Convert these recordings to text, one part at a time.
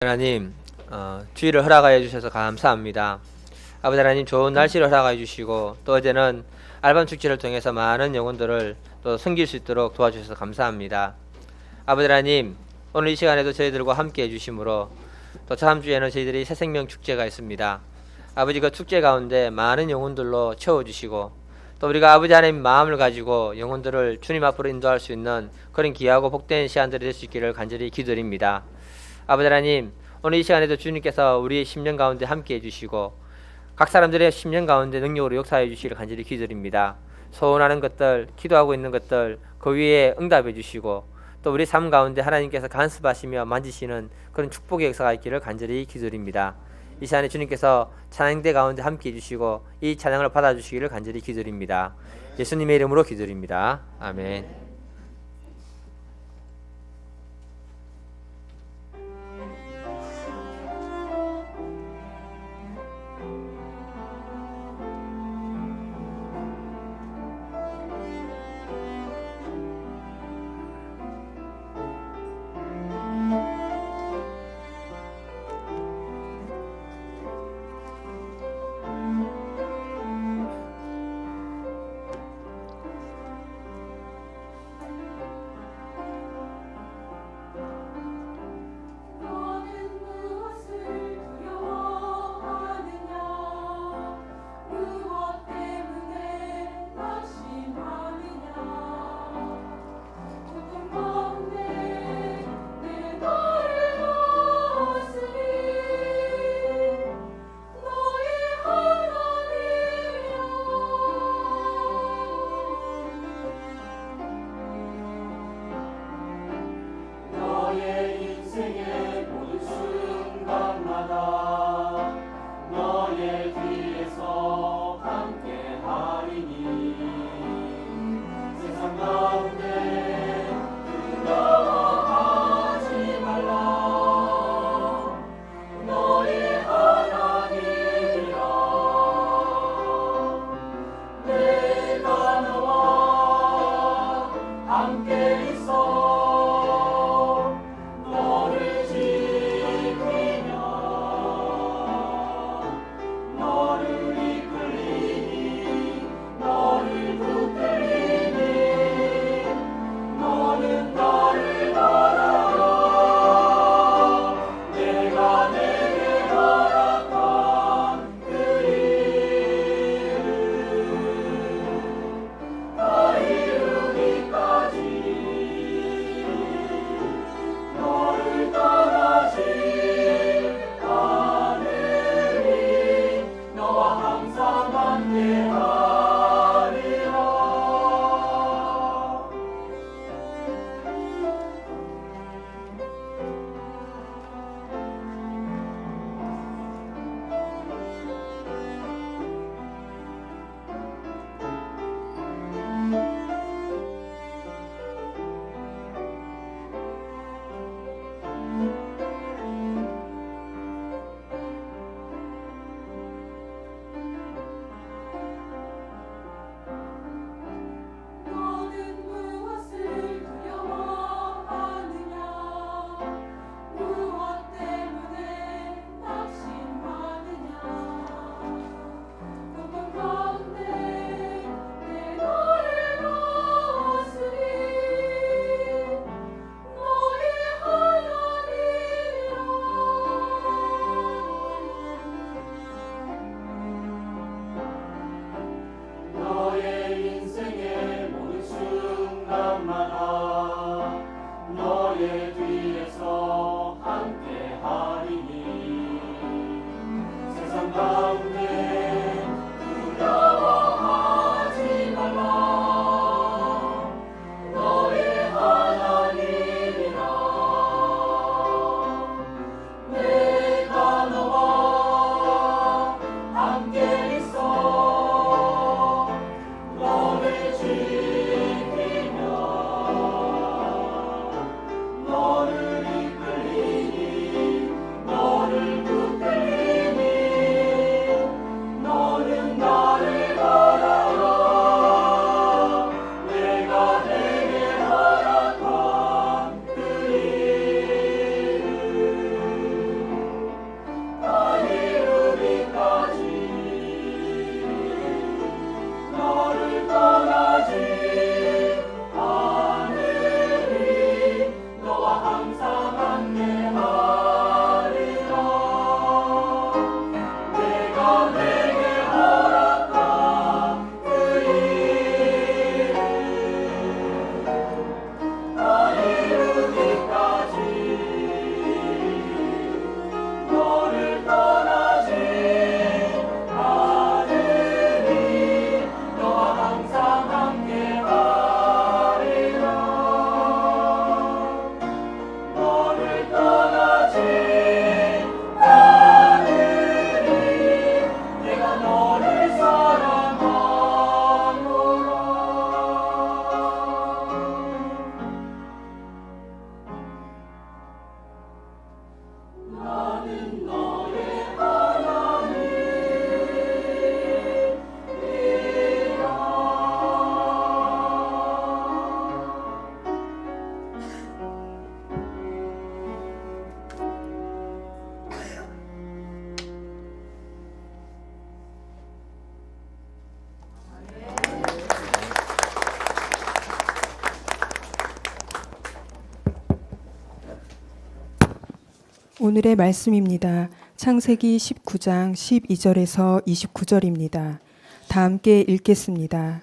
하나님, 주의를 허락하여 주셔서 감사합니다. 아버지 하나님, 좋은 날씨를 허락하여 주시고 또 어제는 알밤 축제를 통해서 많은 영혼들을 또 섬길 수 있도록 도와주셔서 감사합니다. 아버지 하나님, 오늘 이 시간에도 저희들과 함께 해주심으로 또 다음 주에는 저희들이 새생명 축제가 있습니다. 아버지, 그 축제 가운데 많은 영혼들로 채워주시고 또 우리가 아버지 하나님 마음을 가지고 영혼들을 주님 앞으로 인도할 수 있는 그런 귀하고 복된 시간들이 될 수 있기를 간절히 기도드립니다. 아버지 하나님, 오늘 이 시간에도 주님께서 우리의 심령 가운데 함께 해주시고 각 사람들의 심령 가운데 능력으로 역사해 주시기를 간절히 기도드립니다. 소원하는 것들, 기도하고 있는 것들 그 위에 응답해 주시고 또 우리 삶 가운데 하나님께서 간섭하시며 만지시는 그런 축복의 역사가 있기를 간절히 기도드립니다. 이 시간에 주님께서 찬양대 가운데 함께 해주시고 이 찬양을 받아주시기를 간절히 기도드립니다. 예수님의 이름으로 기도드립니다. 아멘. 오늘의 말씀입니다. 창세기 19장 12절에서 29절입니다. 다 함께 읽겠습니다.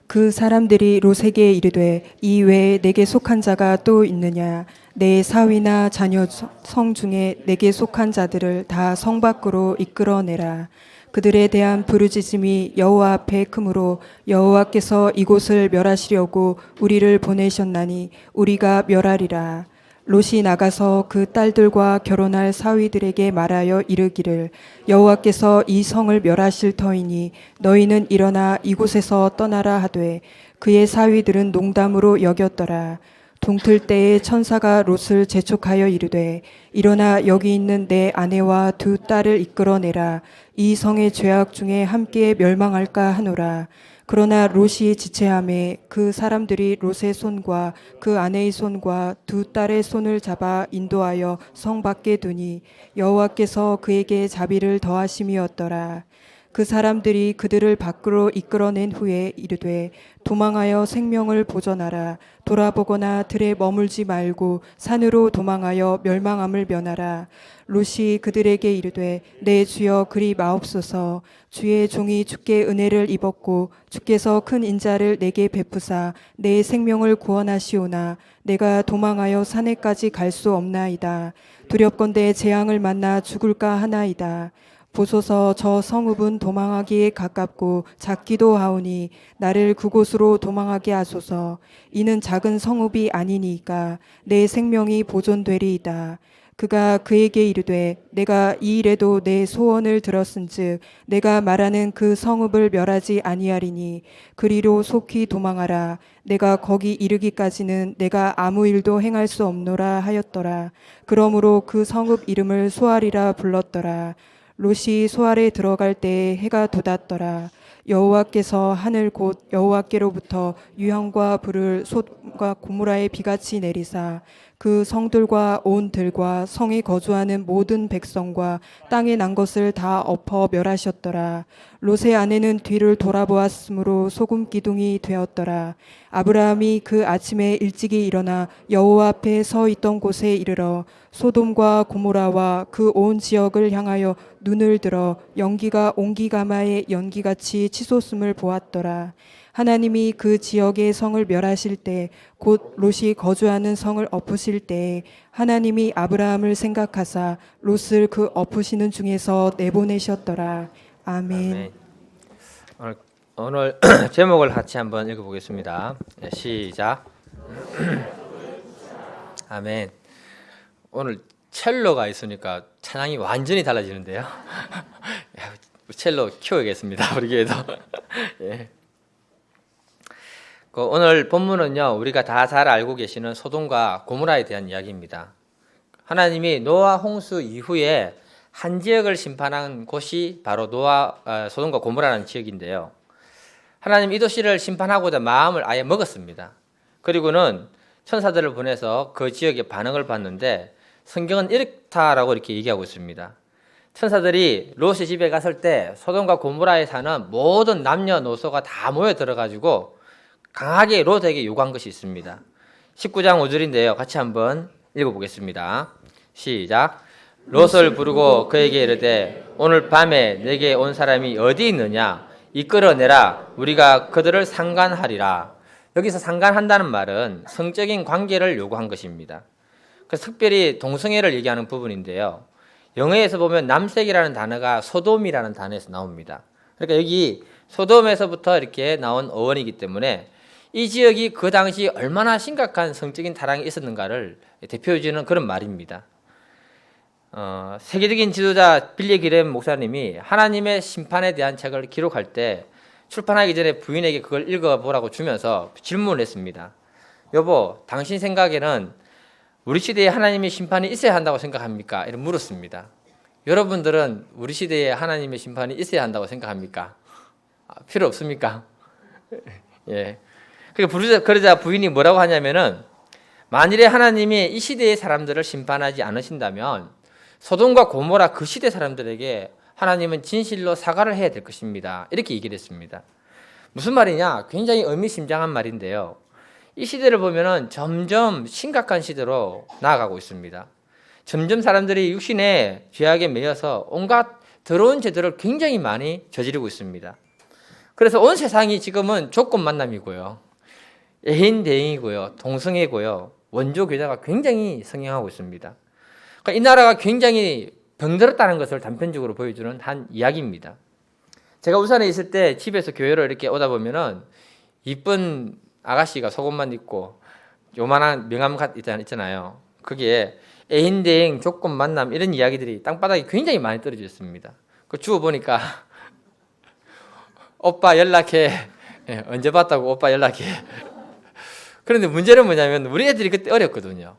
그 사람들이 롯에게 이르되 이 외에 내게 속한 자가 또 있느냐? 내 사위나 자녀 성 중에 내게 속한 자들을 다 성 밖으로 이끌어내라. 그들에 대한 부르짖음이 여호와 앞에 크므로 여호와께서 이곳을 멸하시려고 우리를 보내셨나니 우리가 멸하리라. 롯이 나가서 그 딸들과 결혼할 사위들에게 말하여 이르기를 여호와께서 이 성을 멸하실 터이니 너희는 일어나 이곳에서 떠나라 하되 그의 사위들은 농담으로 여겼더라. 동틀 때에 천사가 롯을 재촉하여 이르되 일어나 여기 있는 내 아내와 두 딸을 이끌어내라. 이 성의 죄악 중에 함께 멸망할까 하노라. 그러나 롯이 지체하매 그 사람들이 롯의 손과 그 아내의 손과 두 딸의 손을 잡아 인도하여 성 밖에 두니 여호와께서 그에게 자비를 더하심이었더라. 그 사람들이 그들을 밖으로 이끌어낸 후에 이르되 도망하여 생명을 보전하라. 돌아보거나 들에 머물지 말고 산으로 도망하여 멸망함을 면하라. 롯이 그들에게 이르되 내 주여 그리 마옵소서. 주의 종이 주께 은혜를 입었고 주께서 큰 인자를 내게 베푸사 내 생명을 구원하시오나 내가 도망하여 산에까지 갈 수 없나이다. 두렵건대 재앙을 만나 죽을까 하나이다. 보소서 저 성읍은 도망하기에 가깝고 작기도 하오니 나를 그곳으로 도망하게 하소서. 이는 작은 성읍이 아니니까 내 생명이 보존되리이다. 그가 그에게 이르되 내가 이 일에도 내 소원을 들었은즉 내가 말하는 그 성읍을 멸하지 아니하리니 그리로 속히 도망하라. 내가 거기 이르기까지는 내가 아무 일도 행할 수 없노라 하였더라. 그러므로 그 성읍 이름을 소알이라 불렀더라. 롯이 소알에 들어갈 때에 해가 돋았더라. 여호와께서 하늘 곧 여호와께로부터 유황과 불을 솥과 고무라의 비같이 내리사 그 성들과 온 들과 성에 거주하는 모든 백성과 땅에 난 것을 다 엎어 멸하셨더라. 롯의 아내는 뒤를 돌아보았으므로 소금 기둥이 되었더라. 아브라함이 그 아침에 일찍이 일어나 여호와 앞에 서 있던 곳에 이르러 소돔과 고모라와 그 온 지역을 향하여 눈을 들어 연기가 옹기가마의 연기같이 치솟음을 보았더라. 하나님이 그 지역의 성을 멸하실 때 곧 롯이 거주하는 성을 엎으실 때에 하나님이 아브라함을 생각하사 롯을 그 엎으시는 중에서 내보내셨더라. 아멘. 오늘 제목을 같이 한번 읽어보겠습니다. 시작. 아멘. 오늘 첼로가 있으니까 찬양이 완전히 달라지는데요. 첼로 키워야겠습니다. 우리 교회도. 예. 오늘 본문은요, 우리가 다 잘 알고 계시는 소돔과 고모라에 대한 이야기입니다. 하나님이 노아 홍수 이후에 한 지역을 심판한 곳이 바로 소돔과 고모라라는 지역인데요. 하나님 이 도시를 심판하고자 마음을 아예 먹었습니다. 그리고는 천사들을 보내서 그 지역의 반응을 봤는데 성경은 이렇다라고 이렇게 얘기하고 있습니다. 천사들이 롯의 집에 갔을 때 소돔과 고모라에 사는 모든 남녀노소가 다 모여 들어가지고 강하게 롯에게 요구한 것이 있습니다. 19장 5절인데요. 같이 한번 읽어보겠습니다. 시작. 롯을 부르고 그에게 이르되 오늘 밤에 내게 온 사람이 어디 있느냐? 이끌어내라. 우리가 그들을 상간하리라. 여기서 상간한다는 말은 성적인 관계를 요구한 것입니다. 그래서 특별히 동성애를 얘기하는 부분인데요. 영어에서 보면 남색이라는 단어가 소돔이라는 단어에서 나옵니다. 그러니까 여기 소돔에서부터 이렇게 나온 어원이기 때문에 이 지역이 그 당시 얼마나 심각한 성적인 타락이 있었는가를 대표해주는 그런 말입니다. 세계적인 지도자 빌리 그레엄 목사님이 하나님의 심판에 대한 책을 기록할 때 출판하기 전에 부인에게 그걸 읽어보라고 주면서 질문을 했습니다. 여보, 당신 생각에는 우리 시대에 하나님의 심판이 있어야 한다고 생각합니까? 이렇게 물었습니다. 여러분들은 우리 시대에 하나님의 심판이 있어야 한다고 생각합니까? 필요 없습니까? 예. 그러자 부인이 뭐라고 하냐면은 만일에 하나님이 이 시대의 사람들을 심판하지 않으신다면 소돔과 고모라 그 시대 사람들에게 하나님은 진실로 사과를 해야 될 것입니다. 이렇게 얘기를 했습니다. 무슨 말이냐? 굉장히 의미심장한 말인데요. 이 시대를 보면은 점점 심각한 시대로 나아가고 있습니다. 점점 사람들이 육신의 죄악에 매여서 온갖 더러운 죄들을 굉장히 많이 저지르고 있습니다. 그래서 온 세상이 지금은 조건 만남이고요, 애인 대행이고요, 동성애고요, 원조 교제가 굉장히 성행하고 있습니다. 그러니까 이 나라가 굉장히 병들었다는 것을 단편적으로 보여주는 한 이야기입니다. 제가 울산에 있을 때 집에서 교회로 이렇게 오다 보면은 이쁜 아가씨가 속옷만 입고 요만한 명함 있잖아요. 거기에 애인 대행, 조건 만남 이런 이야기들이 땅바닥에 굉장히 많이 떨어져 있습니다. 그 주워 보니까 오빠 연락해. 언제 봤다고 오빠 연락해. 그런데 문제는 뭐냐면 우리 애들이 그때 어렸거든요.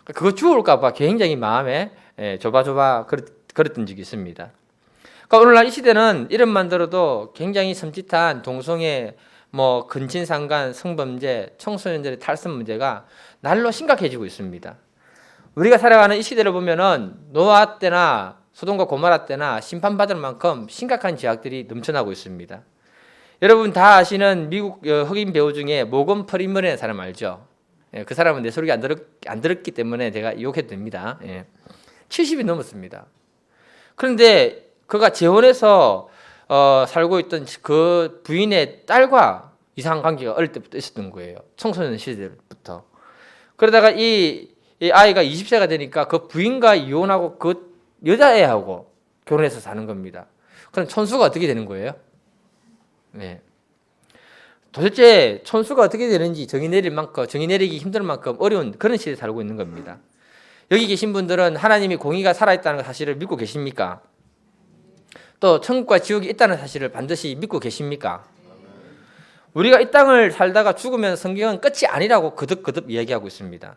그거 주울까 봐 굉장히 마음에 조바조바 그랬던 적이 있습니다. 그러니까 오늘날 이 시대는 이름만 들어도 굉장히 섬찟한 동성애, 근친상간, 성범죄, 청소년들의 탈선 문제가 날로 심각해지고 있습니다. 우리가 살아가는 이 시대를 보면은 노아 때나 소돔과 고모라 때나 심판받을 만큼 심각한 죄악들이 넘쳐나고 있습니다. 여러분 다 아시는 미국 흑인 배우 중에 모건 프리먼이라는 사람 알죠? 그 사람은 내 소리가 안 들었기 때문에 제가 욕해도 됩니다. 70이 넘었습니다. 그런데 그가 재혼해서 살고 있던 그 부인의 딸과 이상한 관계가 어릴 때부터 있었던 거예요. 청소년 시절부터. 그러다가 이 아이가 20세가 되니까 그 부인과 이혼하고 그 여자애하고 결혼해서 사는 겁니다. 그럼 촌수가 어떻게 되는 거예요? 네. 도대체 촌수가 어떻게 되는지 정의 내리기 힘들 만큼 어려운 그런 시대에 살고 있는 겁니다. 여기 계신 분들은 하나님이 공의가 살아있다는 사실을 믿고 계십니까? 또 천국과 지옥이 있다는 사실을 반드시 믿고 계십니까? 우리가 이 땅을 살다가 죽으면 성경은 끝이 아니라고 거듭거듭 이야기하고 있습니다.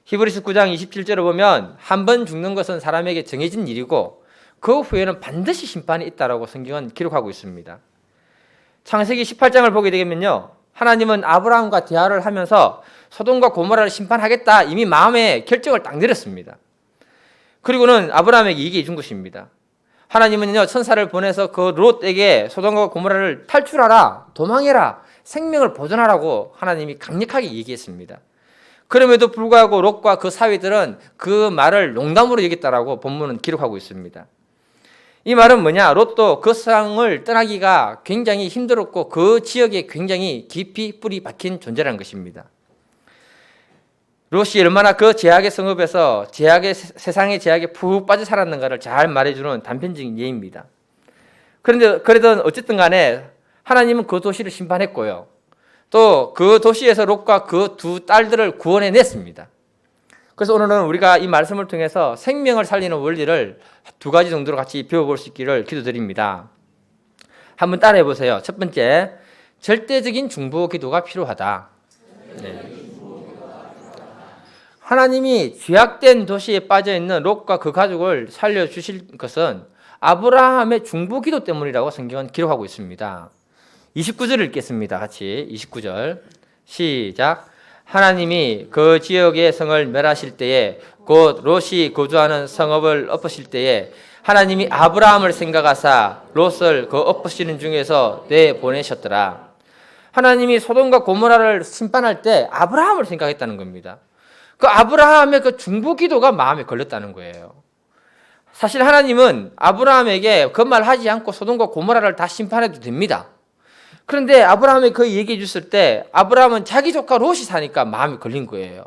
히브리서 9장 27절을 보면 한 번 죽는 것은 사람에게 정해진 일이고 그 후에는 반드시 심판이 있다라고 성경은 기록하고 있습니다. 창세기 18장을 보게 되면요, 하나님은 아브라함과 대화를 하면서 소돔과 고모라를 심판하겠다 이미 마음에 결정을 딱 내렸습니다. 그리고는 아브라함에게 얘기해 준 것입니다. 하나님은요 천사를 보내서 그 롯에게 소돔과 고모라를 탈출하라, 도망해라, 생명을 보존하라고 하나님이 강력하게 얘기했습니다. 그럼에도 불구하고 롯과 그 사위들은 그 말을 농담으로 여겼다라고 본문은 기록하고 있습니다. 이 말은 뭐냐? 롯도 그 세상을 떠나기가 굉장히 힘들었고 그 지역에 굉장히 깊이 뿌리 박힌 존재라는 것입니다. 롯이 얼마나 그 제약의 성읍에서 세상의 제약에 푹 빠져 살았는가를 잘 말해주는 단편적인 예입니다. 그런데 그래도 어쨌든 간에 하나님은 그 도시를 심판했고요, 또 그 도시에서 롯과 그 두 딸들을 구원해냈습니다. 그래서 오늘은 우리가 이 말씀을 통해서 생명을 살리는 원리를 두 가지 정도로 같이 배워볼 수 있기를 기도드립니다. 한번 따라해 보세요. 첫 번째, 절대적인 중보 기도가 필요하다. 네. 하나님이 죄악된 도시에 빠져있는 롯과 그 가족을 살려주실 것은 아브라함의 중보 기도 때문이라고 성경은 기록하고 있습니다. 29절을 읽겠습니다. 같이 29절 시작. 하나님이 그 지역의 성을 멸하실 때에 곧 롯이 거주하는 성읍을 엎으실 때에 하나님이 아브라함을 생각하사 롯을 그 엎으시는 중에서 내보내셨더라. 하나님이 소돔과 고모라를 심판할 때 아브라함을 생각했다는 겁니다. 그 아브라함의 그 중보 기도가 마음에 걸렸다는 거예요. 사실 하나님은 아브라함에게 그 말 하지 않고 소돔과 고모라를 다 심판해도 됩니다. 그런데 아브라함이 그 얘기해 줬을 때 아브라함은 자기 조카 롯이 사니까 마음이 걸린 거예요.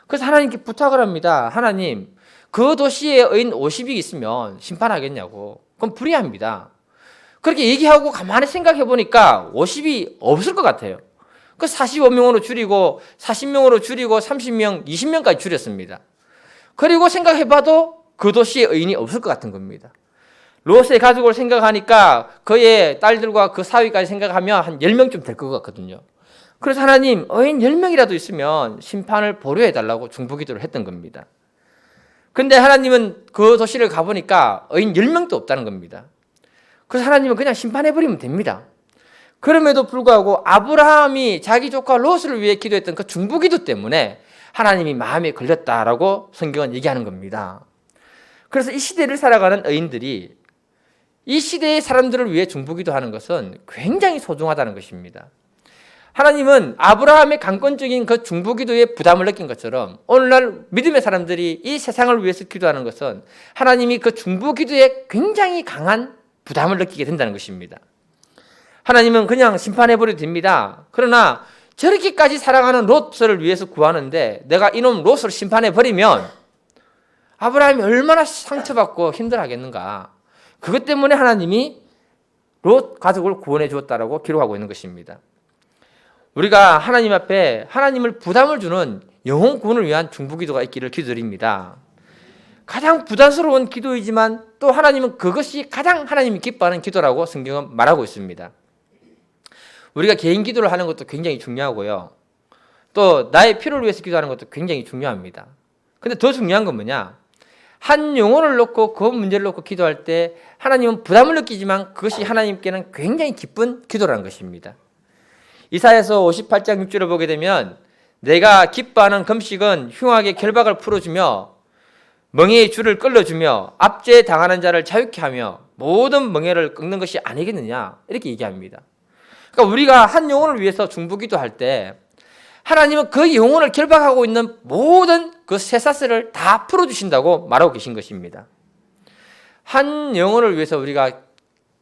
그래서 하나님께 부탁을 합니다. 하나님, 그 도시에 의인 50이 있으면 심판하겠냐고. 그럼 불의합니다. 그렇게 얘기하고 가만히 생각해 보니까 50이 없을 것 같아요. 그 45명으로 줄이고 40명으로 줄이고 30명, 20명까지 줄였습니다. 그리고 생각해 봐도 그 도시에 의인이 없을 것 같은 겁니다. 롯의 가족을 생각하니까 그의 딸들과 그 사위까지 생각하면 한 10명쯤 될 것 같거든요. 그래서 하나님, 의인 10명이라도 있으면 심판을 보류해달라고 중보기도를 했던 겁니다. 근데 하나님은 그 도시를 가보니까 의인 10명도 없다는 겁니다. 그래서 하나님은 그냥 심판해버리면 됩니다. 그럼에도 불구하고 아브라함이 자기 조카 롯을 위해 기도했던 그 중보기도 때문에 하나님이 마음에 걸렸다라고 성경은 얘기하는 겁니다. 그래서 이 시대를 살아가는 의인들이 이 시대의 사람들을 위해 중보기도 하는 것은 굉장히 소중하다는 것입니다. 하나님은 아브라함의 강권적인 그 중보기도에 부담을 느낀 것처럼 오늘날 믿음의 사람들이 이 세상을 위해서 기도하는 것은 하나님이 그 중보기도에 굉장히 강한 부담을 느끼게 된다는 것입니다. 하나님은 그냥 심판해버려도 됩니다. 그러나 저렇게까지 사랑하는 롯을 위해서 구하는데 내가 이놈 롯을 심판해버리면 아브라함이 얼마나 상처받고 힘들어하겠는가. 그것 때문에 하나님이 롯 가족을 구원해 주었다라고 기록하고 있는 것입니다. 우리가 하나님 앞에 하나님을 부담을 주는 영혼 구원을 위한 중보기도가 있기를 기도드립니다. 가장 부담스러운 기도이지만 또 하나님은 그것이 가장 하나님이 기뻐하는 기도라고 성경은 말하고 있습니다. 우리가 개인 기도를 하는 것도 굉장히 중요하고요. 또 나의 필요를 위해서 기도하는 것도 굉장히 중요합니다. 근데 더 중요한 건 뭐냐? 한 영혼을 놓고 그 문제를 놓고 기도할 때 하나님은 부담을 느끼지만 그것이 하나님께는 굉장히 기쁜 기도라는 것입니다. 이사야서 58장 6절을 보게 되면 내가 기뻐하는 금식은 흉악의 결박을 풀어주며 멍에의 줄을 끌어주며 압제에 당하는 자를 자유케 하며 모든 멍에를 꺾는 것이 아니겠느냐 이렇게 얘기합니다. 그러니까 우리가 한 영혼을 위해서 중보기도할 때 하나님은 그 영혼을 결박하고 있는 모든 그 쇠사슬을 다 풀어주신다고 말하고 계신 것입니다. 한 영혼을 위해서 우리가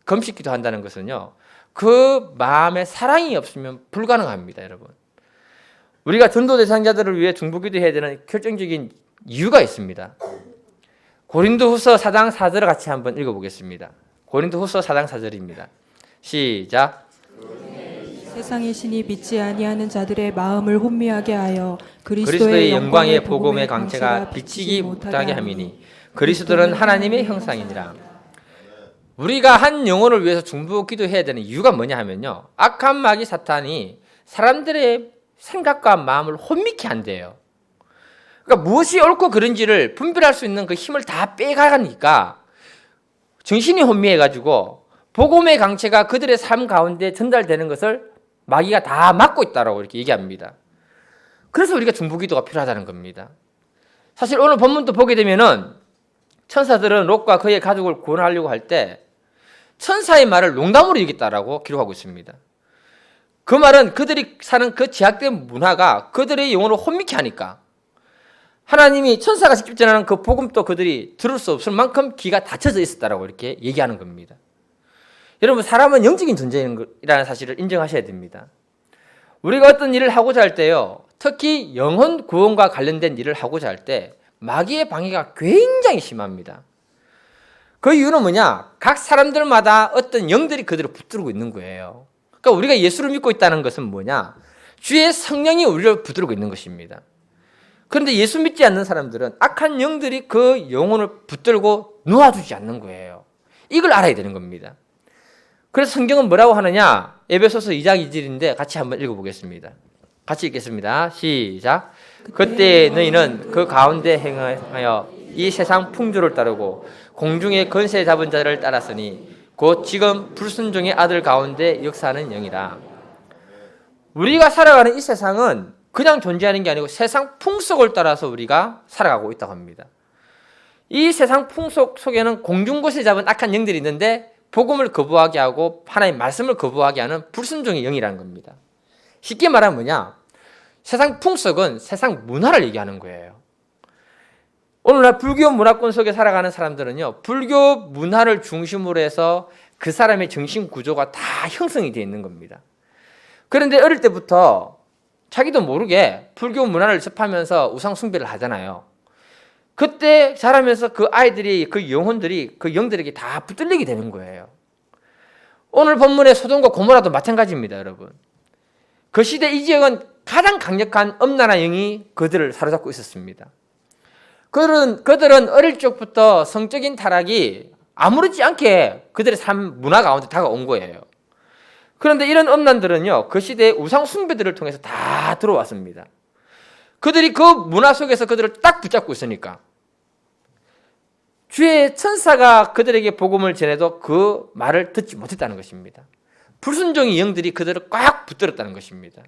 금식기도 한다는 것은요, 그 마음에 사랑이 없으면 불가능합니다, 여러분. 우리가 전도 대상자들을 위해 중보기도 해야 되는 결정적인 이유가 있습니다. 고린도후서 4장 4절을 같이 한번 읽어보겠습니다. 고린도후서 4장 4절입니다. 시작. 세상의 신이 믿지 아니하는 자들의 마음을 혼미하게 하여 그리스도의 영광의 복음의 광채가 비치기 못하게 함이니 그리스도는 하나님의 형상이니라. 우리가 한 영혼을 위해서 중보기도 해야 되는 이유가 뭐냐 하면요, 악한 마귀 사탄이 사람들의 생각과 마음을 혼미케 한대요. 그러니까 무엇이 옳고 그른지를 분별할 수 있는 그 힘을 다 빼가니까 정신이 혼미해가지고 복음의 강체가 그들의 삶 가운데 전달되는 것을 마귀가 다 막고 있다라고 이렇게 얘기합니다. 그래서 우리가 중보기도가 필요하다는 겁니다. 사실 오늘 본문도 보게 되면은 천사들은 롯과 그의 가족을 구원하려고 할 때 천사의 말을 농담으로 여겼다라고 기록하고 있습니다. 그 말은 그들이 사는 그 제약된 문화가 그들의 영혼을 혼미케 하니까 하나님이 천사가 직접 전하는 그 복음도 그들이 들을 수 없을 만큼 귀가 닫혀져 있었다라고 이렇게 얘기하는 겁니다. 여러분, 사람은 영적인 존재이라는 사실을 인정하셔야 됩니다. 우리가 어떤 일을 하고자 할 때요, 특히 영혼 구원과 관련된 일을 하고자 할 때 마귀의 방해가 굉장히 심합니다. 그 이유는 뭐냐? 각 사람들마다 어떤 영들이 그들을 붙들고 있는 거예요. 그러니까 우리가 예수를 믿고 있다는 것은 뭐냐? 주의 성령이 우리를 붙들고 있는 것입니다. 그런데 예수 믿지 않는 사람들은 악한 영들이 그 영혼을 붙들고 놓아주지 않는 거예요. 이걸 알아야 되는 겁니다. 그래서 성경은 뭐라고 하느냐? 에베소서 2장 2절인데 같이 한번 읽어보겠습니다. 같이 읽겠습니다. 시작. 그때 너희는 그 가운데 행하여 이 세상 풍조를 따르고 공중의 권세 잡은 자를 따랐으니 곧 지금 불순종의 아들 가운데 역사하는 영이라. 우리가 살아가는 이 세상은 그냥 존재하는 게 아니고 세상 풍속을 따라서 우리가 살아가고 있다고 합니다. 이 세상 풍속 속에는 공중곳에 잡은 악한 영들이 있는데 복음을 거부하게 하고 하나님의 말씀을 거부하게 하는 불순종의 영이라는 겁니다. 쉽게 말하면 뭐냐? 세상 풍속은 세상 문화를 얘기하는 거예요. 오늘날 불교 문화권 속에 살아가는 사람들은요, 불교 문화를 중심으로 해서 그 사람의 정신 구조가 다 형성이 되어 있는 겁니다. 그런데 어릴 때부터 자기도 모르게 불교 문화를 접하면서 우상 숭배를 하잖아요. 그때 자라면서 그 아이들이, 그 영혼들이 그 영들에게 다 붙들리게 되는 거예요. 오늘 본문의 소돔과 고모라도 마찬가지입니다, 여러분. 그 시대 이 지역은 가장 강력한 엄란한 영이 그들을 사로잡고 있었습니다. 그들은 어릴 적부터 성적인 타락이 아무렇지 않게 그들의 삶 문화 가운데 다가온 거예요. 그런데 이런 엄난들은요, 그 시대의 우상 숭배들을 통해서 다 들어왔습니다. 그들이 그 문화 속에서 그들을 딱 붙잡고 있으니까 주의 천사가 그들에게 복음을 전해도 그 말을 듣지 못했다는 것입니다. 불순종의 영들이 그들을 꽉 붙들었다는 것입니다.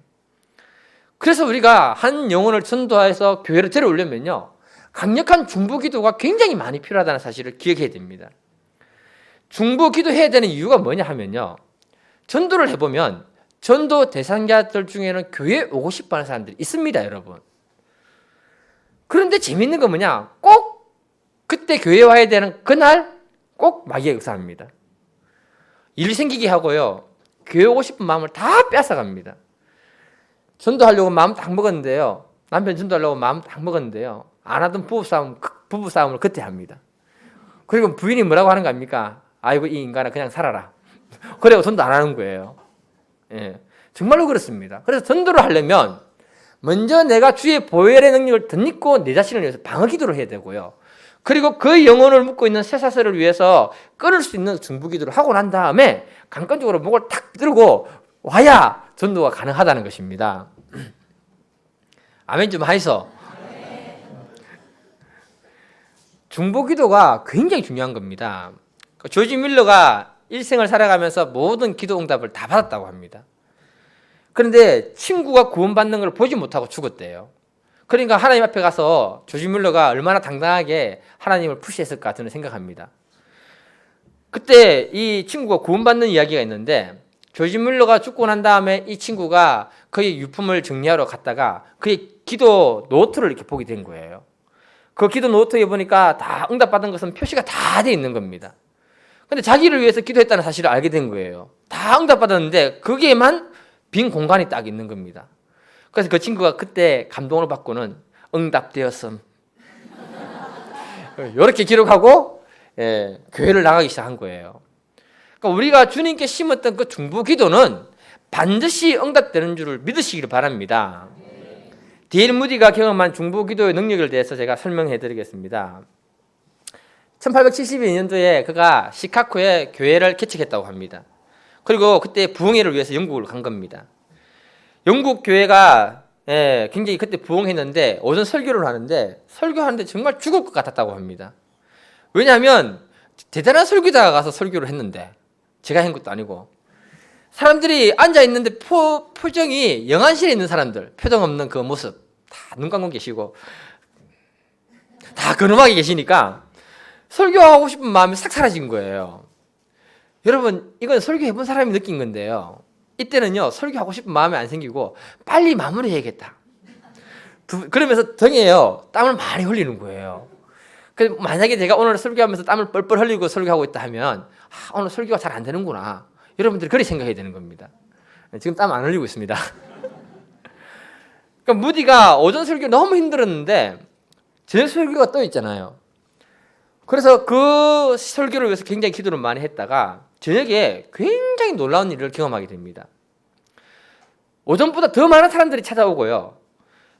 그래서 우리가 한 영혼을 전도해서 교회로 데려오려면요, 강력한 중보기도가 굉장히 많이 필요하다는 사실을 기억해야 됩니다. 중보기도해야 되는 이유가 뭐냐 하면요, 전도를 해보면 전도 대상자들 중에는 교회에 오고 싶어 하는 사람들이 있습니다, 여러분. 그런데 재밌는 건 뭐냐? 꼭 그때 교회에 와야 되는 그날 꼭 마귀가 역사합니다. 일 생기게 하고요. 교회 오고 싶은 마음을 다 뺏어갑니다. 전도하려고 마음 딱 먹었는데요. 남편 전도하려고 마음 딱 먹었는데요. 안 하던 부부싸움을 그때 합니다. 그리고 부인이 뭐라고 하는 거 아닙니까? 아이고, 이 인간아, 그냥 살아라. 그래고 전도 안 하는 거예요. 예, 정말로 그렇습니다. 그래서 전도를 하려면 먼저 내가 주의 보혈의 능력을 덧입고 내 자신을 위해서 방어 기도를 해야 되고요. 그리고 그 영혼을 묻고 있는 쇠사슬을 위해서 끊을 수 있는 중보 기도를 하고 난 다음에 강권적으로 목을 탁 들고 와야 전도가 가능하다는 것입니다. 아멘 좀 하이소. 중보 기도가 굉장히 중요한 겁니다. 조지 밀러가 일생을 살아가면서 모든 기도 응답을 다 받았다고 합니다. 그런데 친구가 구원받는 걸 보지 못하고 죽었대요. 그러니까 하나님 앞에 가서 조지 밀러가 얼마나 당당하게 하나님을 푸시했을까 저는 생각합니다. 그때 이 친구가 구원받는 이야기가 있는데 조지 밀러가 죽고 난 다음에 이 친구가 그의 유품을 정리하러 갔다가 그의 기도 노트를 이렇게 보게 된 거예요. 그 기도 노트에 보니까 다 응답받은 것은 표시가 다 돼 있는 겁니다. 근데 자기를 위해서 기도했다는 사실을 알게 된 거예요. 다 응답받았는데 거기에만 빈 공간이 딱 있는 겁니다. 그래서 그 친구가 그때 감동을 받고는 응답되었음. 이렇게 기록하고 교회를 나가기 시작한 거예요. 그러니까 우리가 주님께 심었던 그 중보 기도는 반드시 응답되는 줄을 믿으시기를 바랍니다. D.L. 무디가 경험한 중보 기도의 능력에 대해서 제가 설명해 드리겠습니다. 1872년도에 그가 시카고에 교회를 개척했다고 합니다. 그리고 그때 부흥회를 위해서 영국을 간 겁니다. 영국 교회가 굉장히 그때 부흥했는데 오전 설교를 하는데 설교하는데 정말 죽을 것 같았다고 합니다. 왜냐하면 대단한 설교자가 가서 설교를 했는데 제가 한 것도 아니고 사람들이 앉아있는데 표정이 영안실에 있는 사람들 표정 없는 그 모습 다 눈 감고 계시고 다 근엄하게 계시니까 설교하고 싶은 마음이 싹 사라진 거예요. 여러분 이건 설교해본 사람이 느낀 건데요. 이때는요 설교하고 싶은 마음이 안 생기고 빨리 마무리해야겠다. 그러면서 등에요 땀을 많이 흘리는 거예요. 그래서 만약에 제가 오늘 설교하면서 땀을 뻘뻘 흘리고 설교하고 있다 하면 오늘 설교가 잘 안 되는구나. 여러분들이 그렇게 생각해야 되는 겁니다. 지금 땀 안 흘리고 있습니다. 그러니까 무디가 오전 설교 너무 힘들었는데 저녁 설교가 또 있잖아요. 그래서 그 설교를 위해서 굉장히 기도를 많이 했다가 저녁에 굉장히 놀라운 일을 경험하게 됩니다. 오전보다 더 많은 사람들이 찾아오고요.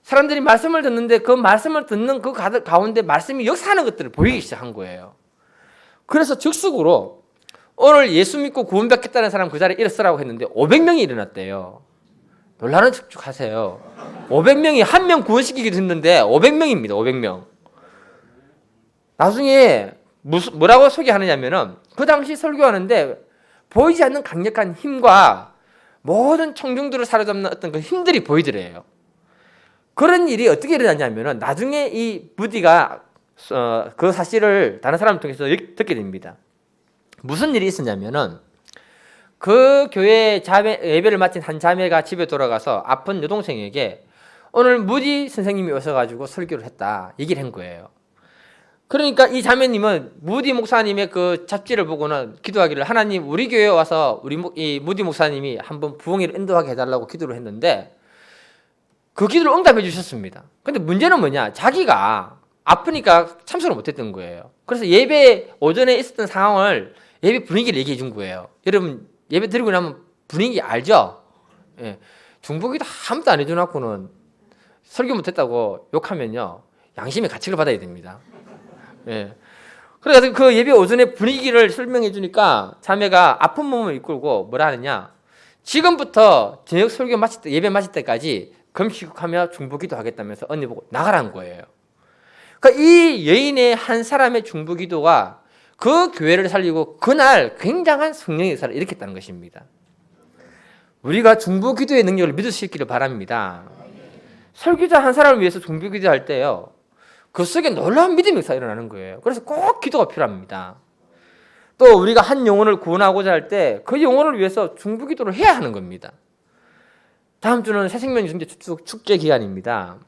사람들이 말씀을 듣는데 그 말씀을 듣는 그 가운데 말씀이 역사하는 것들을 보이기 시작한 거예요. 그래서 즉석으로 오늘 예수 믿고 구원받겠다는 사람 그 자리에 일어서라고 했는데 500명이 일어났대요. 놀라는 척 하세요. 500명이 한 명 구원시키기도 했는데 500명입니다. 500명. 나중에 뭐라고 소개하느냐면은 그 당시 설교하는데 보이지 않는 강력한 힘과 모든 청중들을 사로잡는 어떤 그 힘들이 보이더래요. 그런 일이 어떻게 일어났냐면은 나중에 이 무디가 그 사실을 다른 사람을 통해서 듣게 됩니다. 무슨 일이 있었냐면은 그 교회 예배를 마친 한 자매가 집에 돌아가서 아픈 여동생에게 오늘 무디 선생님이 오셔가지고 설교를 했다 얘기를 한 거예요. 그러니까 이 자매님은 무디 목사님의 그 잡지를 보고는 기도하기를 하나님 우리 교회에 와서 이 무디 목사님이 한번 부흥회를 인도하게 해달라고 기도를 했는데 그 기도를 응답해 주셨습니다. 근데 문제는 뭐냐 자기가 아프니까 참석을 못했던 거예요. 그래서 예배 오전에 있었던 상황을 예배 분위기를 얘기해 준 거예요. 여러분 예배 드리고 나면 분위기 알죠? 예. 중보기도 아무도 안 해줘놓고는 설교 못했다고 욕하면요 양심의 가책을 받아야 됩니다. 예. 그래서 그 예배 오전에 분위기를 설명해 주니까 자매가 아픈 몸을 이끌고 뭐라 하느냐 지금부터 저녁 설교 마칠 때 예배 마칠 때까지 금식하며 중보기도 하겠다면서 언니 보고 나가라는 거예요. 그러니까 이 여인의 한 사람의 중보기도가 그 교회를 살리고 그날 굉장한 성령의 역사를 일으켰다는 것입니다. 우리가 중보기도의 능력을 믿을 수 있기를 바랍니다. 설교자 한 사람을 위해서 중보기도 할 때요 그 속에 놀라운 믿음의 역사가 일어나는 거예요. 그래서 꼭 기도가 필요합니다. 또 우리가 한 영혼을 구원하고자 할 때 그 영혼을 위해서 중보기도를 해야 하는 겁니다. 다음 주는 새생명 유성제 축제 기간입니다.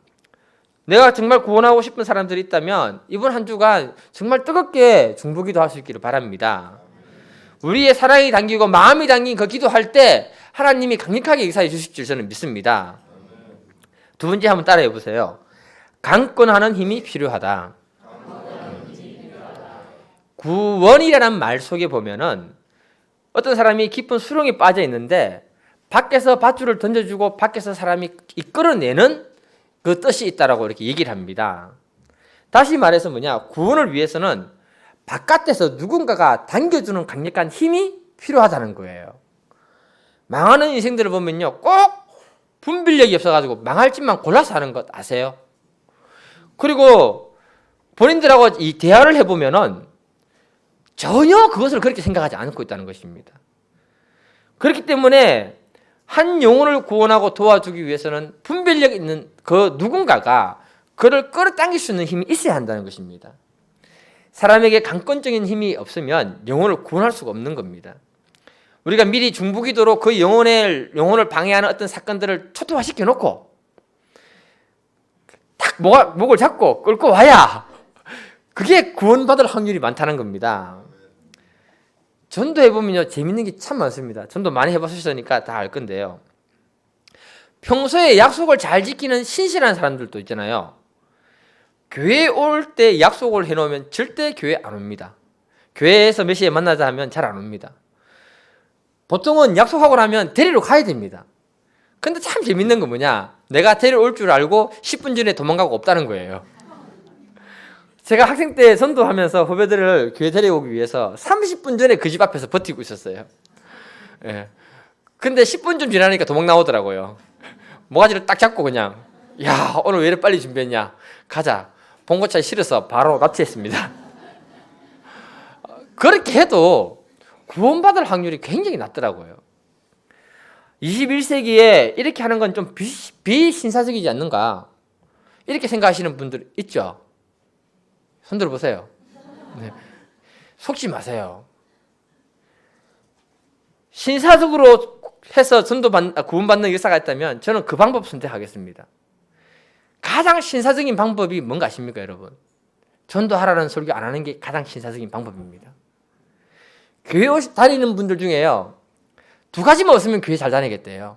내가 정말 구원하고 싶은 사람들이 있다면 이번 한 주간 정말 뜨겁게 중보기도 할 수 있기를 바랍니다. 우리의 사랑이 담기고 마음이 담긴 그 기도할 때 하나님이 강력하게 역사해 주실 줄 저는 믿습니다. 두 번째 한번 따라해 보세요. 강권하는 힘이 필요하다. 구원이라는 말 속에 보면은 어떤 사람이 깊은 수렁에 빠져 있는데 밖에서 밧줄을 던져주고 밖에서 사람이 이끌어내는 그 뜻이 있다라고 이렇게 얘기를 합니다. 다시 말해서 뭐냐? 구원을 위해서는 바깥에서 누군가가 당겨주는 강력한 힘이 필요하다는 거예요. 망하는 인생들을 보면요, 꼭 분별력이 없어가지고 망할 짓만 골라서 하는 것 아세요? 그리고 본인들하고 이 대화를 해보면은 전혀 그것을 그렇게 생각하지 않고 있다는 것입니다. 그렇기 때문에 한 영혼을 구원하고 도와주기 위해서는 분별력 있는 그 누군가가 그를 끌어당길 수 있는 힘이 있어야 한다는 것입니다. 사람에게 강권적인 힘이 없으면 영혼을 구원할 수가 없는 겁니다. 우리가 미리 중보기도로 그 영혼을 방해하는 어떤 사건들을 초토화시켜 놓고 딱 목을 잡고 끌고 와야 그게 구원받을 확률이 많다는 겁니다. 전도해보면요, 재밌는 게 참 많습니다. 전도 많이 해보셨으니까 다 알 건데요. 평소에 약속을 잘 지키는 신실한 사람들도 있잖아요. 교회에 올 때 약속을 해놓으면 절대 교회 안 옵니다. 교회에서 몇 시에 만나자 하면 잘 안 옵니다. 보통은 약속하고 나면 데리러 가야 됩니다. 근데 참 재밌는 건 뭐냐? 내가 데리러 올 줄 알고 10분 전에 도망가고 없다는 거예요. 제가 학생 때 선도하면서 후배들을 교회 데려오기 위해서 30분 전에 그 집 앞에서 버티고 있었어요. 예. 근데 10분 좀 지나니까 도망 나오더라고요. 모가지를 딱 잡고 그냥, 야, 오늘 왜 이렇게 빨리 준비했냐? 가자. 봉고차에 실어서 바로 납치했습니다. 그렇게 해도 구원받을 확률이 굉장히 낮더라고요. 21세기에 이렇게 하는 건 좀 비신사적이지 않는가? 이렇게 생각하시는 분들 있죠? 손 들어보세요. 네. 속지 마세요. 신사적으로 해서 구원받는 역사가 있다면 저는 그 방법 선택하겠습니다. 가장 신사적인 방법이 뭔가 아십니까, 여러분? 전도하라는 설교 안 하는 게 가장 신사적인 방법입니다. 교회 다니는 분들 중에요, 두 가지만 없으면 교회 잘 다니겠대요.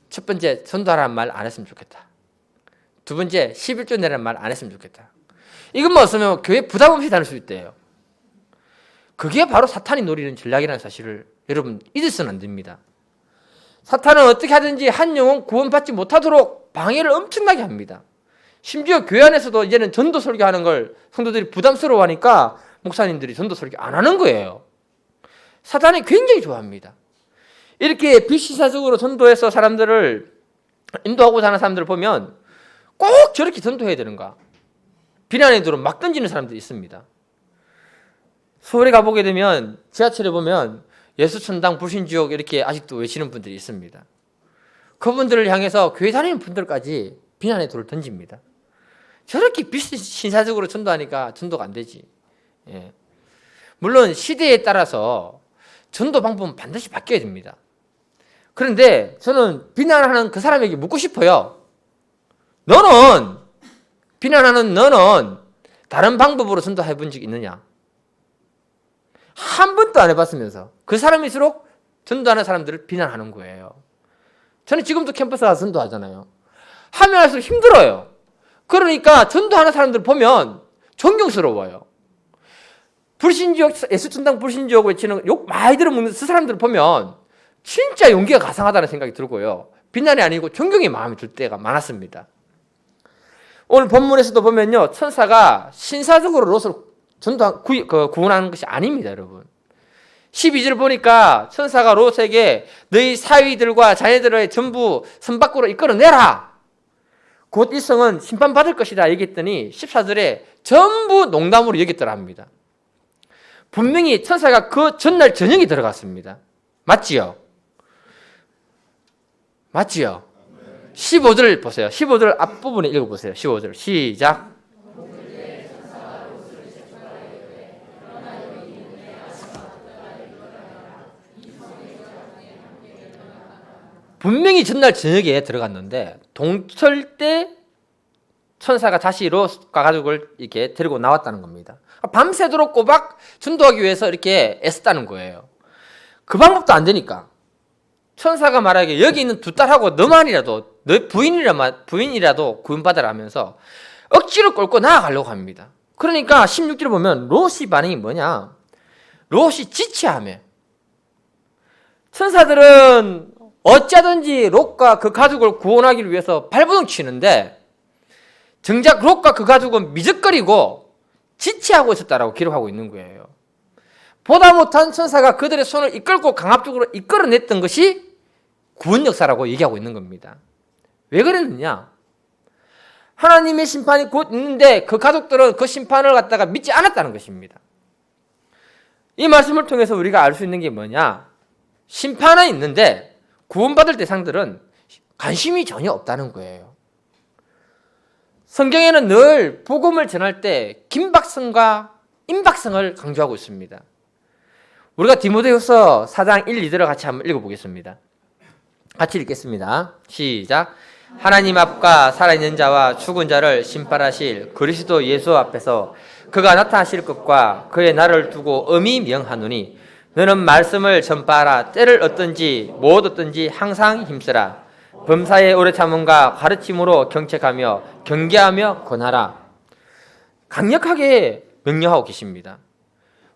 첫 번째, 전도하라는 말 안 했으면 좋겠다. 두 번째, 11조 내라는 말 안 했으면 좋겠다. 이것만 없으면 교회 부담 없이 다닐 수 있대요. 그게 바로 사탄이 노리는 전략이라는 사실을 여러분 잊어서는 안 됩니다. 사탄은 어떻게 하든지 한 영혼 구원받지 못하도록 방해를 엄청나게 합니다. 심지어 교회 안에서도 이제는 전도 설교하는 걸 성도들이 부담스러워하니까 목사님들이 전도 설교 안 하는 거예요. 사탄이 굉장히 좋아합니다. 이렇게 비시사적으로 전도해서 사람들을 인도하고자 하는 사람들을 보면 꼭 저렇게 전도해야 되는가? 비난의 돌을 막 던지는 사람들이 있습니다. 서울에 가보게 되면 지하철에 보면 예수천당 불신지옥 이렇게 아직도 외치는 분들이 있습니다. 그분들을 향해서 교회 다니는 분들까지 비난의 돌을 던집니다. 저렇게 비신사적으로 전도하니까 전도가 안 되지. 예. 물론 시대에 따라서 전도 방법은 반드시 바뀌어야 됩니다. 그런데 저는 비난하는 그 사람에게 묻고 싶어요. 비난하는 너는 다른 방법으로 전도해 본 적 있느냐? 한 번도 안 해봤으면서 그 사람일수록 전도하는 사람들을 비난하는 거예요. 저는 지금도 캠퍼스 가서 전도하잖아요. 하면 할수록 힘들어요. 그러니까 전도하는 사람들 보면 존경스러워요. 불신지옥, 예수천당 불신지옥 외치는 욕 많이 들어먹는 그 사람들을 보면 진짜 용기가 가상하다는 생각이 들고요. 비난이 아니고 존경의 마음이 들 때가 많았습니다. 오늘 본문에서도 보면요, 천사가 신사적으로 롯을 구원하는 것이 아닙니다, 여러분. 12절 보니까 천사가 롯에게 너희 사위들과 자녀들의 전부 성 밖으로 이끌어내라. 곧 이 성은 심판받을 것이다 얘기했더니 14절에 전부 농담으로 여겼더라 합니다. 분명히 천사가 그 전날 저녁에 들어갔습니다. 맞지요? 15절 보세요. 15절 앞부분에 읽어보세요. 15절 시작. 분명히 전날 저녁에 들어갔는데 동철 때 천사가 다시 롯과 가족을 이렇게 데리고 나왔다는 겁니다. 밤새도록 꼬박 전도하기 위해서 이렇게 애썼다는 거예요. 그 방법도 안 되니까 천사가 말하기에 여기 있는 두 딸하고 너만이라도 너 부인이라도 구원받으라 하면서 억지로 끌고 나아가려고 합니다. 그러니까 16절을 보면 롯이 반응이 뭐냐? 롯이 지체하며 천사들은 어찌하든지 롯과 그 가족을 구원하기 위해서 발버둥 치는데 정작 롯과 그 가족은 미적거리고 지체하고 있었다라고 기록하고 있는 거예요. 보다 못한 천사가 그들의 손을 이끌고 강압적으로 이끌어냈던 것이 구원 역사라고 얘기하고 있는 겁니다. 왜 그랬느냐? 하나님의 심판이 곧 있는데 그 가족들은 그 심판을 갖다가 믿지 않았다는 것입니다. 이 말씀을 통해서 우리가 알 수 있는 게 뭐냐? 심판은 있는데 구원받을 대상들은 관심이 전혀 없다는 거예요. 성경에는 늘 복음을 전할 때 긴박성과 임박성을 강조하고 있습니다. 우리가 디모데후서 4장 1, 2절을 같이 한번 읽어보겠습니다. 같이 읽겠습니다. 시작. 하나님 앞과 살아있는 자와 죽은 자를 심판하실 그리스도 예수 앞에서 그가 나타나실 것과 그의 날을 두고 엄히 명하노니 너는 말씀을 전파하라. 때를 얻든지 못 얻든지 항상 힘쓰라. 범사에 오래 참음과 가르침으로 경책하며 경계하며 권하라. 강력하게 명령하고 계십니다.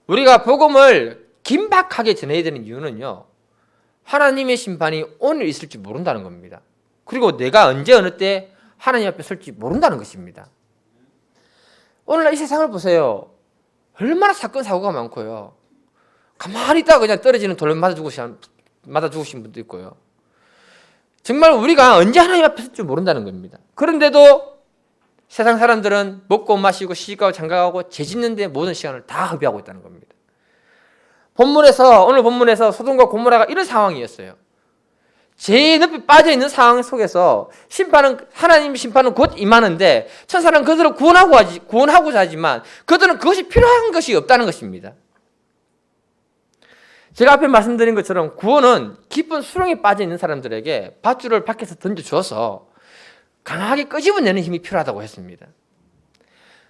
우리가 복음을 긴박하게 전해야 되는 이유는요, 하나님의 심판이 오늘 있을지 모른다는 겁니다. 그리고 내가 언제 어느 때 하나님 앞에 설지 모른다는 것입니다. 오늘날 이 세상을 보세요. 얼마나 사건 사고가 많고요. 가만히 있다가 그냥 떨어지는 돌 맞아 죽으신 분도 있고요. 정말 우리가 언제 하나님 앞에 설지 모른다는 겁니다. 그런데도 세상 사람들은 먹고 마시고 시집가고 장가가고 재 짓는 데 모든 시간을 다 허비하고 있다는 겁니다. 오늘 본문에서 소돔과 고모라가 이런 상황이었어요. 죄의 늪에 빠져 있는 상황 속에서 하나님의 심판은 곧 임하는데 천사는 그들을 구원하고자 하지만 그들은 그것이 필요한 것이 없다는 것입니다. 제가 앞에 말씀드린 것처럼 구원은 깊은 수렁에 빠져 있는 사람들에게 밧줄을 밖에서 던져주어서 강하게 끄집어내는 힘이 필요하다고 했습니다.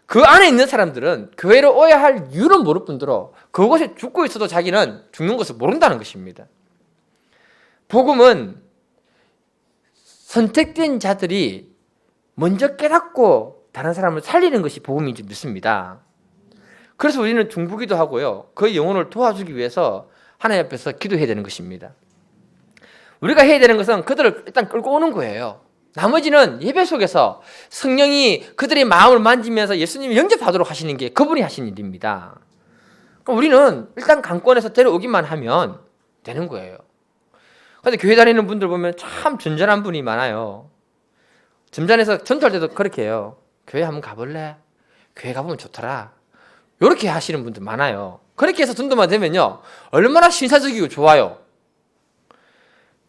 그 안에 있는 사람들은 교회로 오야 할 이유는 모를 뿐더러 그곳에 죽고 있어도 자기는 죽는 것을 모른다는 것입니다. 복음은 선택된 자들이 먼저 깨닫고 다른 사람을 살리는 것이 복음인지 믿습니다. 그래서 우리는 중보기도 하고요. 그 영혼을 도와주기 위해서 하나님 앞에서 기도해야 되는 것입니다. 우리가 해야 되는 것은 그들을 일단 끌고 오는 거예요. 나머지는 예배 속에서 성령이 그들의 마음을 만지면서 예수님이 영접하도록 하시는 게 그분이 하신 일입니다. 우리는 일단 강권에서 데려오기만 하면 되는 거예요. 그런데 교회 다니는 분들 보면 참 전전한 분이 많아요. 점잖에서 전도할 때도 그렇게 해요. 교회 한번 가볼래? 교회 가보면 좋더라. 이렇게 하시는 분들 많아요. 그렇게 해서 전도만 되면요, 얼마나 신사적이고 좋아요.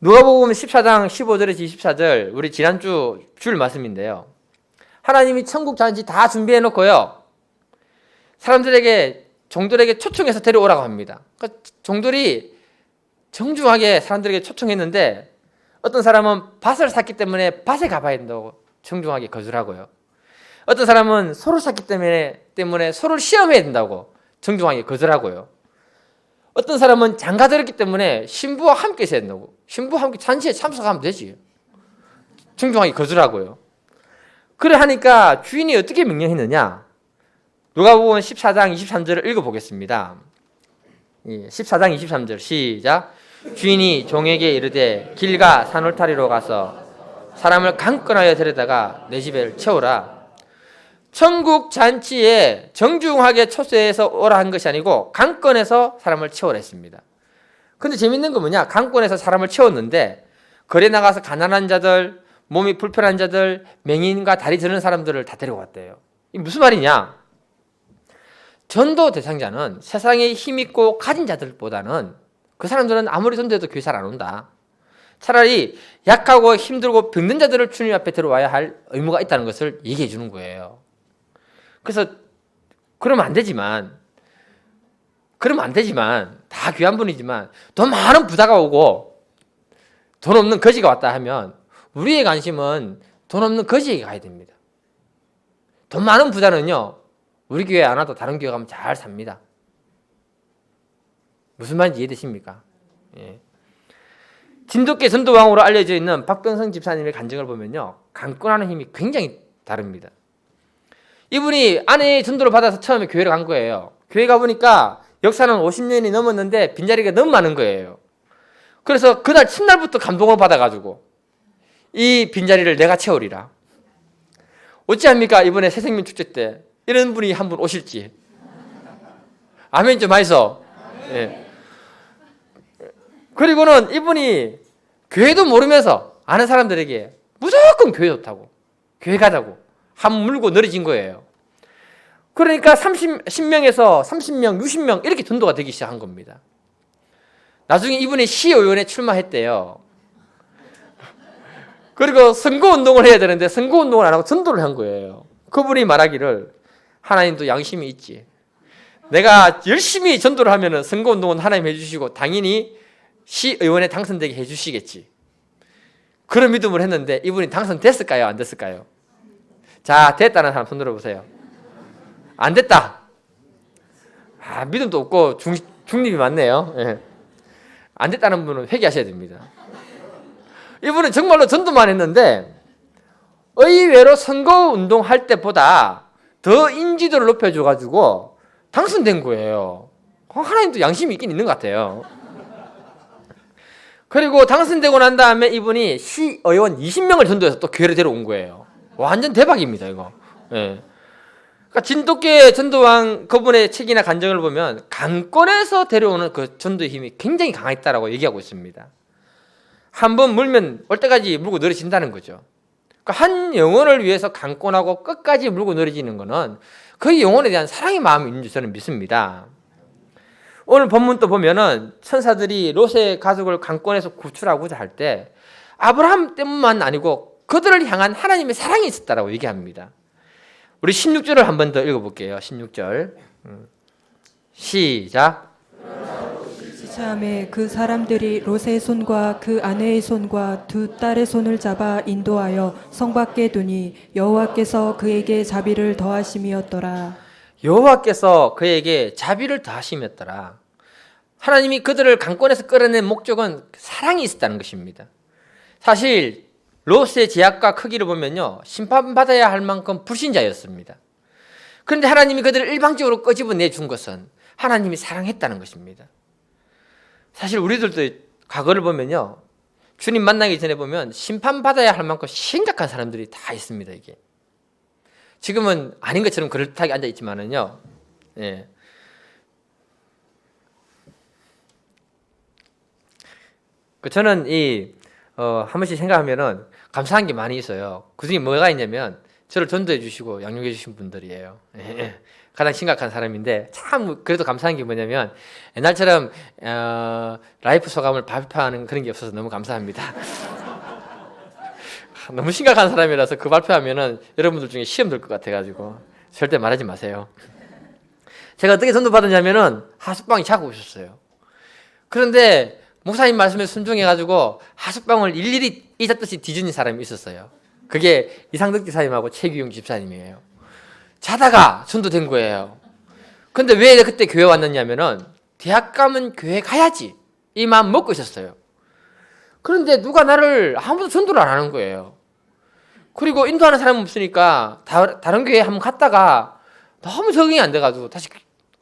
누가복음 14장 15절에서 24절, 우리 지난주 줄 말씀인데요. 하나님이 천국 잔치 다 준비해 놓고요, 종들에게 초청해서 데려오라고 합니다. 그러니까 종들이 정중하게 사람들에게 초청했는데 어떤 사람은 밭을 샀기 때문에 밭에 가봐야 된다고 정중하게 거절하고요. 어떤 사람은 소를 샀기 때문에 소를 시험해야 된다고 정중하게 거절하고요. 어떤 사람은 장가 들었기 때문에 신부와 함께 있어야 된다고, 신부와 함께 잔치에 참석하면 되지, 정중하게 거절하고요. 그래 하니까 주인이 어떻게 명령했느냐? 누가복음 14장 23절을 읽어보겠습니다. 14장 23절 시작. 주인이 종에게 이르되 길가 산울타리로 가서 사람을 강권하여 데려다가 내 집에 채우라. 천국 잔치에 정중하게 초대해서 오라 한 것이 아니고 강권해서 사람을 채우라 했습니다. 근데 재밌는 건 뭐냐? 강권해서 사람을 채웠는데 거리에 나가서 가난한 자들, 몸이 불편한 자들, 맹인과 다리 저는 사람들을 다 데려왔대요. 이게 무슨 말이냐? 전도 대상자는 세상에 힘있고 가진 자들보다는 그 사람들은 아무리 전도해도 교회 잘 안 온다. 차라리 약하고 힘들고 병든 자들을 주님 앞에 들어와야 할 의무가 있다는 것을 얘기해 주는 거예요. 그래서 그러면 안 되지만 다 귀한 분이지만 더 많은 부자가 오고 돈 없는 거지가 왔다 하면 우리의 관심은 돈 없는 거지에게 가야 됩니다. 돈 많은 부자는요, 우리 교회 안 와도 다른 교회 가면 잘 삽니다. 무슨 말인지 이해되십니까? 예. 진돗개 전도왕으로 알려져 있는 박병성 집사님의 간증을 보면요, 강권하는 힘이 굉장히 다릅니다. 이분이 아내의 전도를 받아서 처음에 교회를 간 거예요. 교회 가보니까 역사는 50년이 넘었는데 빈자리가 너무 많은 거예요. 그래서 그날 첫날부터 감동을 받아가지고 이 빈자리를 내가 채우리라. 어찌합니까? 이번에 새생명 축제 때 이런 분이 한 분 오실지. 아멘 좀 하이소. 예. 그리고는 이분이 교회도 모르면서 아는 사람들에게 무조건 교회 좋다고, 교회 가자고 한 물고 늘어진 거예요. 그러니까 10명에서 30명, 60명 이렇게 전도가 되기 시작한 겁니다. 나중에 이분이 시의원에 출마했대요. 그리고 선거운동을 해야 되는데 선거운동을 안 하고 전도를 한 거예요. 그분이 말하기를 하나님도 양심이 있지. 내가 열심히 전도를 하면 선거운동은 하나님 해주시고 당연히 시의원에 당선되게 해주시겠지. 그런 믿음을 했는데 이분이 당선됐을까요? 안 됐을까요? 자, 됐다는 사람 손 들어보세요. 안 됐다. 믿음도 없고 중립이 많네요. 예. 안 됐다는 분은 회개하셔야 됩니다. 이분은 정말로 전도만 했는데 의외로 선거운동 할 때보다 더 인지도를 높여줘가지고 당선된 거예요. 하나님도 양심이 있긴 있는 것 같아요. 그리고 당선되고 난 다음에 이분이 시의원 20명을 전도해서 또 교회를 데려온 거예요. 완전 대박입니다, 이거. 예. 그러니까 진돗개 전도왕 그분의 책이나 간증을 보면 강권에서 데려오는 그 전도의 힘이 굉장히 강했다라고 얘기하고 있습니다. 한번 물면 올 때까지 물고 늘어진다는 거죠. 그러니까 한 영혼을 위해서 강권하고 끝까지 물고 늘어지는 것은 그 영혼에 대한 사랑의 마음이 있는 줄 저는 믿습니다. 오늘 본문도 보면은 천사들이 롯의 가족을 강권에서 구출하고자 할 때 아브라함 때문만 아니고 그들을 향한 하나님의 사랑이 있었다라고 얘기합니다. 우리 16절을 한 번 더 읽어볼게요. 16절 시작. 시참에 그 사람들이 롯의 손과 그 아내의 손과 두 딸의 손을 잡아 인도하여 성 밖에 두니 여호와께서 그에게 자비를 더하심이었더라. 여호와께서 그에게 자비를 더하심이었더라. 하나님이 그들을 강권에서 끌어낸 목적은 사랑이 있었다는 것입니다. 사실 롯의 죄악과 크기를 보면요, 심판받아야 할 만큼 불신자였습니다. 그런데 하나님이 그들을 일방적으로 끄집어내 준 것은 하나님이 사랑했다는 것입니다. 사실 우리들도 과거를 보면요, 주님 만나기 전에 보면 심판받아야 할 만큼 심각한 사람들이 다 있습니다. 이게 지금은 아닌 것처럼 그럴듯하게 앉아있지만은요, 예. 저는 한 번씩 생각하면은 감사한 게 많이 있어요. 그 중에 뭐가 있냐면 저를 전도해 주시고 양육해 주신 분들이에요. 예. 가장 심각한 사람인데 참 그래도 감사한 게 뭐냐면 옛날처럼 라이프 소감을 발표하는 그런 게 없어서 너무 감사합니다. 너무 심각한 사람이라서 그 발표하면은 여러분들 중에 시험 들 것 같아가지고 절대 말하지 마세요. 제가 어떻게 전도 받았냐면은 하숙방이 자고 오셨어요. 그런데 목사님 말씀에 순종해가지고 하숙방을 일일이 잊었듯이 뒤지는 사람이 있었어요. 그게 이상덕 집사님하고 최규용 집사님이에요. 자다가 전도된 거예요. 근데 왜 그때 교회 왔느냐면은 대학 가면 교회 가야지 이 마음 먹고 있었어요. 그런데 누가 나를 아무도 전도를 안 하는 거예요. 그리고 인도하는 사람은 없으니까 다른 교회에 한번 갔다가 너무 적응이 안 돼가지고 다시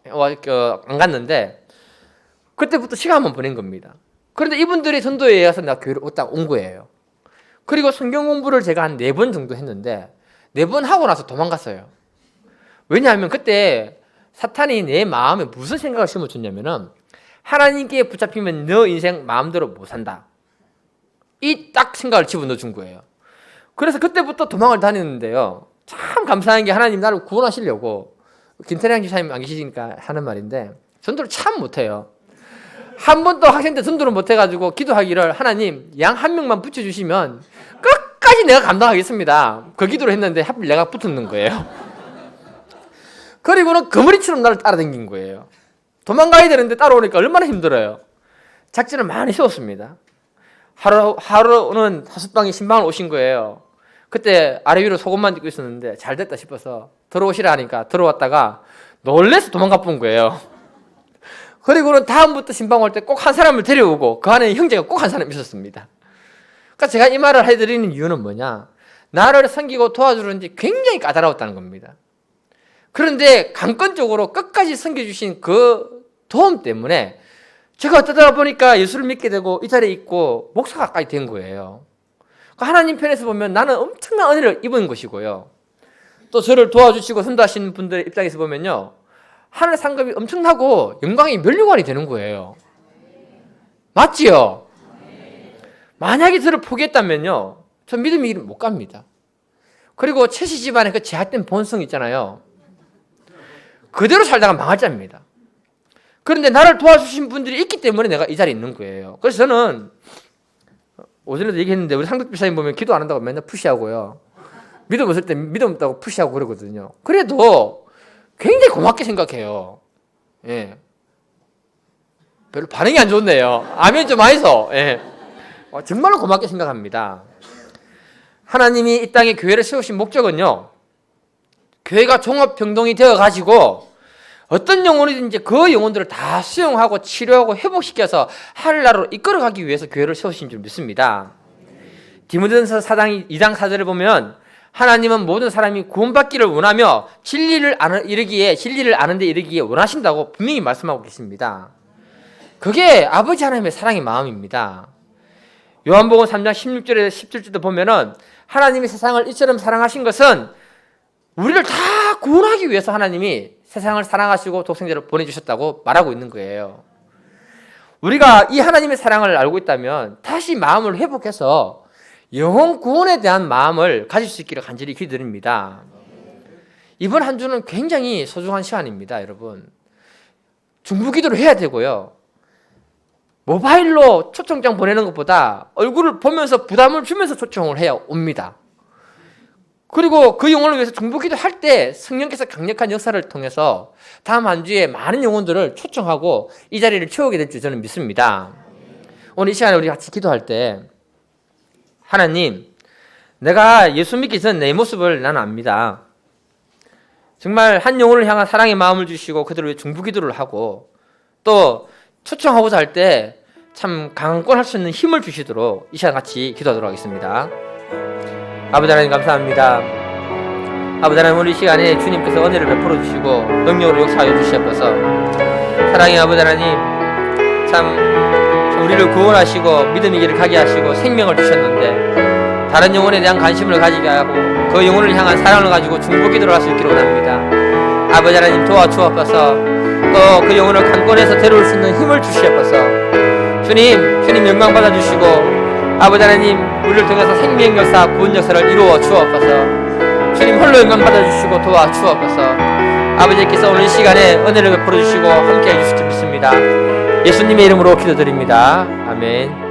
안 갔는데 그때부터 시간 한번 보낸 겁니다. 그런데 이분들이 전도에 의해서 나 교회를 온 거예요. 그리고 성경 공부를 제가 한 4번 정도 했는데 4번 하고 나서 도망갔어요. 왜냐하면 그때 사탄이 내 마음에 무슨 생각을 심어줬냐면은 하나님께 붙잡히면 너 인생 마음대로 못 산다. 이 딱 생각을 집어넣어 준 거예요. 그래서 그때부터 도망을 다녔는데요. 참 감사한 게 하나님 나를 구원하시려고 김태량 집사님 안 계시니까 하는 말인데 전도를 참 못해요. 한 번도 학생 때 전도를 못해가지고 기도하기를 하나님 양 한 명만 붙여주시면 끝까지 내가 감당하겠습니다. 그 기도를 했는데 하필 내가 붙었는 거예요. 그리고는 거머리처럼 나를 따라다닌 거예요. 도망가야 되는데 따라오니까 얼마나 힘들어요. 작전을 많이 세웠습니다. 하루는 하숙방에 신방을 오신 거예요. 그때 아래 위로 속옷만 입고 있었는데 잘 됐다 싶어서 들어오시라 하니까 들어왔다가 놀래서 도망가 본 거예요. 그리고는 다음부터 신방 올 때 꼭 한 사람을 데려오고 그 안에 형제가 꼭 한 사람 있었습니다. 그러니까 제가 이 말을 해드리는 이유는 뭐냐, 나를 섬기고 도와주는지 굉장히 까다로웠다는 겁니다. 그런데 강권적으로 끝까지 섬겨주신 그 도움 때문에 제가 어쩌다 보니까 예수를 믿게 되고 이 자리에 있고 목사가까지 된 거예요. 그러니까 하나님 편에서 보면 나는 엄청난 은혜를 입은 것이고요. 또 저를 도와주시고 선도하시는 분들의 입장에서 보면요, 하늘 상급이 엄청나고 영광이 면류관이 되는 거예요. 맞지요? 만약에 저를 포기했다면요, 저 믿음의 길은 못 갑니다. 그리고 최씨 집안의 그 제약된 본성 있잖아요, 그대로 살다가 망할 자입니다. 그런데 나를 도와주신 분들이 있기 때문에 내가 이 자리에 있는 거예요. 그래서 저는 오전에도 얘기했는데 우리 상덕 집사님 보면 기도 안 한다고 맨날 푸시하고요, 믿음 없을 때 믿음 없다고 푸시하고 그러거든요. 그래도 굉장히 고맙게 생각해요. 예. 별로 반응이 안 좋네요. 아멘 좀 하이소. 예. 정말로 고맙게 생각합니다. 하나님이 이 땅에 교회를 세우신 목적은요, 교회가 종합병동이 되어가지고 어떤 영혼이든지 그 영혼들을 다 수용하고 치료하고 회복시켜서 하늘나라로 이끌어가기 위해서 교회를 세우신 줄 믿습니다. 디모데전서 4장 2장 4절을 보면 하나님은 모든 사람이 구원받기를 원하며 진리를 아는 데 이르기에 원하신다고 분명히 말씀하고 계십니다. 그게 아버지 하나님의 사랑의 마음입니다. 요한복음 3장 16절에서 17절도 보면은 하나님이 세상을 이처럼 사랑하신 것은 우리를 다 구원하기 위해서 하나님이 세상을 사랑하시고 독생자를 보내주셨다고 말하고 있는 거예요. 우리가 이 하나님의 사랑을 알고 있다면 다시 마음을 회복해서 영혼 구원에 대한 마음을 가질 수 있기를 간절히 기도드립니다. 이번 한 주는 굉장히 소중한 시간입니다, 여러분. 중보기도를 해야 되고요, 모바일로 초청장 보내는 것보다 얼굴을 보면서 부담을 주면서 초청을 해야 옵니다. 그리고 그 영혼을 위해서 중보기도 할 때 성령께서 강력한 역사를 통해서 다음 한 주에 많은 영혼들을 초청하고 이 자리를 채우게 될 줄 저는 믿습니다. 오늘 이 시간에 우리 같이 기도할 때, 하나님, 내가 예수 믿기 전 내 모습을 나는 압니다. 정말 한 영혼을 향한 사랑의 마음을 주시고 그들을 위해 중보기도를 하고 또 초청하고자 할 때 참 강권할 수 있는 힘을 주시도록 이 시간 같이 기도하도록 하겠습니다. 아버지 하나님 감사합니다. 아버지 하나님, 오늘 이 시간에 주님께서 은혜를 베풀어 주시고 능력으로 역사하여 주시옵소서. 사랑의 아버지 하나님, 참 우리를 구원하시고 믿음의 길을 가게 하시고 생명을 주셨는데 다른 영혼에 대한 관심을 가지게 하고 그 영혼을 향한 사랑을 가지고 중보기도를 할 수 있기를 원합니다. 아버지 하나님 도와주옵소서. 또 그 영혼을 강권해서 데려올 수 있는 힘을 주시옵소서. 주님 영광 받아주시고 아버지 하나님, 우리를 통해서 생명 역사, 구원 역사를 이루어 주옵소서. 주님 홀로 영광 받아주시고 도와주옵소서. 아버지께서 오늘 이 시간에 은혜를 베풀어 주시고 함께 해주실 줄 믿습니다. 예수님의 이름으로 기도드립니다. 아멘.